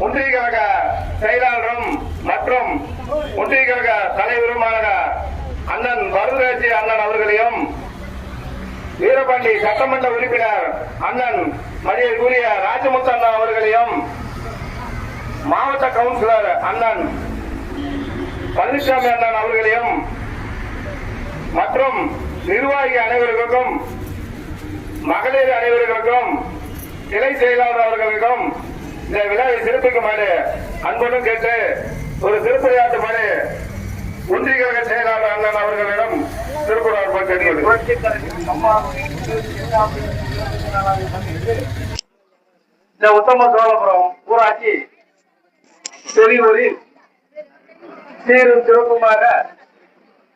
ஒன்றிய கழக செயலாளரும் மற்றும் ஒன்றிய கழக தலைவருமான அண்ணன் வரதராஜி அண்ணன் அவர்களையும், வீரபாண்டி சட்டமன்ற உறுப்பினர் அண்ணன் மரியாதைக்குரிய ராஜமுத்து அண்ணா அவர்களையும், மாவட்ட கவுன்சிலர் அண்ணன் பழனிசாமி அண்ணன் அவர்களையும் மற்றும் நிர்வாகி அனைவர்களுக்கும், மகளிர் அனைவர்களுக்கும், கிளை செயலாளர் அவர்களுக்கும் இந்த விழாவை சிறப்பிக்குமாறு அன்புடன் கேட்டு ஒரு சிறப்புரையாற்றுமாறு ஒன்றிய கழக செயலாளர் அண்ணன் அவர்களிடம் திருக்குறள் கேட்கிறது. இந்த உத்தம சோழபுரம் ஊராட்சி பெரியூரில் சீரும் சிறப்புமாக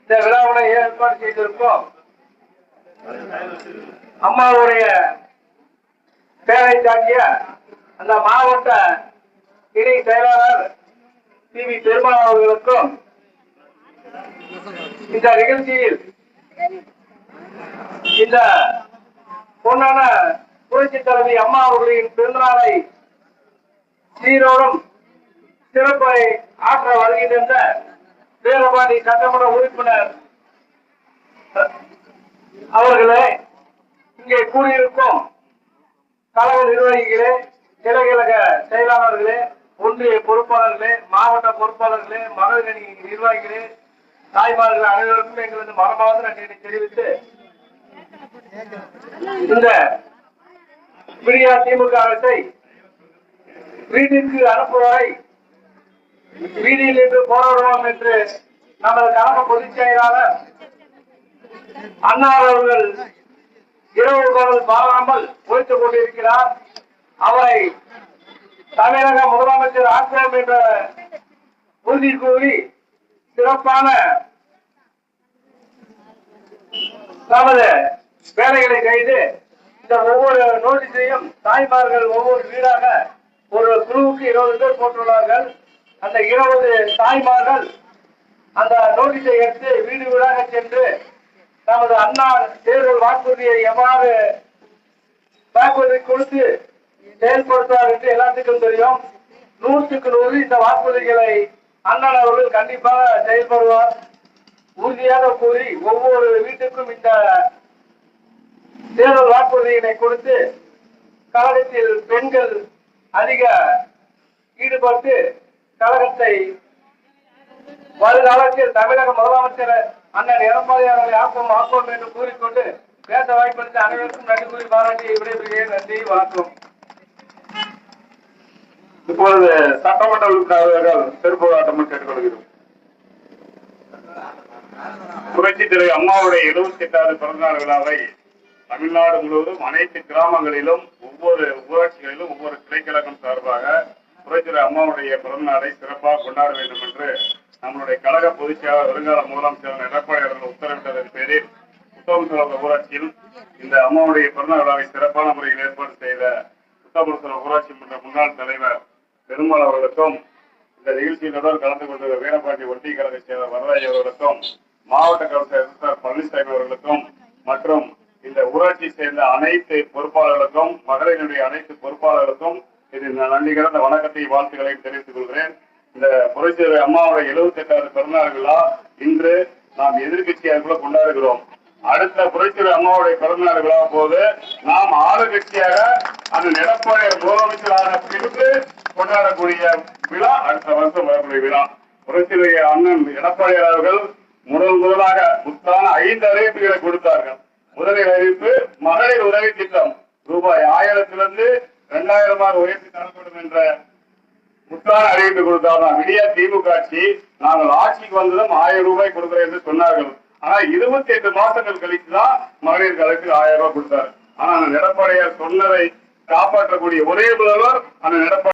இந்த விழாவினை ஏற்பாடு செய்திருக்கோம். அம்மாவுடைய பேரை தாங்கிய அந்த மாவட்ட இணை செயலாளர் வி பெருமாள் அவர்களுக்கும், இந்த நிகழ்ச்சியில் இந்த பொன்னான புரட்சி தலைவி அம்மா அவர்களின் பிறந்தநாளை சீரோடும் சிறப்பை ஆற்ற வருகின்ற வீரபாண்டி சட்டமன்ற உறுப்பினர் அவர்களே, இங்கே கூறியிருக்கும் கழக நிர்வாகிகளே, கிளைக்கழக செயலாளர்களே, ஒன்றிய பொறுப்பாளர்களே, மாவட்ட பொறுப்பாளர்களே, மகளிர் அணி நிர்வாகிகளே, தாய்மார்கள் அனைவருக்கும் எங்களது மரபாத நன்றியை தெரிவித்து, இந்த விடியா திமுக அரசை வீட்டிற்கு அனுப்புவதை வீதியில் இன்று போராடுவோம் என்று நமது கழக பொதுச் செயலாளர் அண்ணா அவர்கள் இரவு பகல் பாராமல் உழைத்துக் கொண்டிருக்கிறார். அவரை தமிழக முதலமைச்சர் ஆக்குவோம் என்ற உறுதி கூறி சிறப்பான நமது வேலைகளை செய்து இந்த ஒவ்வொரு நோட்டீஸையும் தாய்மார்கள் ஒவ்வொரு வீடாக ஒரு குழுவுக்கு 20 பேர் போட்டுள்ளார்கள். அந்த 20 தாய்மார்கள் அந்த நோட்டீஸை எடுத்து வீடு வீடாக சென்று நமது அண்ணா தேர்தல் வாக்குறுதியை எவ்வாறு வாக்குறுதி கொடுத்து செயல்படுத்துவார் என்று எல்லாத்துக்கும் தெரியும். 100க்கு 100 இந்த வாக்குறுதிகளை அண்ணன் அவர்கள் கண்டிப்பாக செயல்படுவார் உறுதியாக கூறி ஒவ்வொரு வீட்டுக்கும் இந்த தேர்தல் வாக்குறுதியினை கொடுத்து கழகத்தில் பெண்கள் அதிக ஈடுபட்டு கழகத்தை வருகாலத்தில் தமிழக முதலமைச்சர் அண்ணன் எடப்பாடி அவர்களை ஆக்குவோம் என்று கூறிக்கொண்டு பேச வாய்ப்பளித்த அனைவருக்கும் நன்றி கூறி பாராட்டி விடைபெறுகிறேன். நன்றி, வணக்கம். இப்பொழுது சட்டமன்ற உறுப்பினர்கள் திருப்பூராட்டம் கேட்டுக்கொள்கிறோம். புரட்சி தலைவி அம்மாவுடைய 78வது பிறந்தநாள் விழாவை தமிழ்நாடு முழுவதும் அனைத்து கிராமங்களிலும் ஒவ்வொரு ஊராட்சிகளிலும் ஒவ்வொரு கிளைக்கழகம் சார்பாக புரட்சி தலைவி அம்மாவுடைய பிறந்தநாளை சிறப்பாக கொண்டாட வேண்டும் என்று நம்முடைய கழக பொதுச் செயலாளர் வருங்கால முதலமைச்சர் எடப்பாடி அவர்கள் உத்தரவிட்டதன் பேரில் உத்தமசோழ ஊராட்சியில் இந்த அம்மாவுடைய பிறந்த விழாவை சிறப்பான முறையில் ஏற்பாடு செய்த உத்தமசோழ ஊராட்சி மன்ற முன்னாள் தலைவர் பெருமாள் அவர்களுக்கும், இந்த நிகழ்ச்சியினுடன் கலந்து கொண்ட வீரபாண்டி ஒன்றிய கழக செயலர் வரதராஜ் அவர்களுக்கும், மாவட்ட கவுன்சிலர் பழனிசாமி அவர்களுக்கும் மற்றும் இந்த ஊராட்சியை சேர்ந்த அனைத்து பொறுப்பாளர்களுக்கும், மகளிருடைய அனைத்து பொறுப்பாளர்களுக்கும் இது நன்றி கலந்த வணக்கத்தை வாழ்த்துக்களையும் தெரிவித்துக் கொள்கிறேன். இந்த புரட்சி தலைவி அம்மாவுடைய 78வது பிறந்தநாள் விழா இன்று நாம் எதிர்கட்சியாக கூட கொண்டாடுகிறோம். அடுத்த புரட்சி தலைவி அம்மாவுடைய பிறந்தநாள் விழா போது நாம் ஆளுங்கட்சியாக அந்த எடப்பாடி முதலமைச்சரான பின்பு கொண்டாடக்கூடிய விழா அடுத்த வருஷம் வரக்கூடிய விழா. புரட்சி தலைவி அண்ணன் எடப்பாடி அவர்கள் முதலாக முத்தான 5 அறிவிப்புகளை கொடுத்தார்கள். முதலில் அறிவிப்பு மகளிர் உதவி திட்டம் ரூபாய் 1000 2000 உயர்த்தி தரப்படும் என்ற முத்தான அறிவிப்பு கொடுத்தார்கள். விடியா திமுக ஆட்சி நாங்கள் ஆட்சிக்கு வந்ததும் 1000 ரூபாய் கொடுக்கிறேன் என்று சொன்னார்கள். ஆனா 28 மாசங்கள் கழித்துதான் மகளிர்களுக்கு 1000 ரூபாய் கொடுத்தார். ஆனா அந்த எடப்பாடியார் சொன்னதை காப்பாற்றக்கூடிய ஒரே முதல்வர் அந்த எடப்பாடி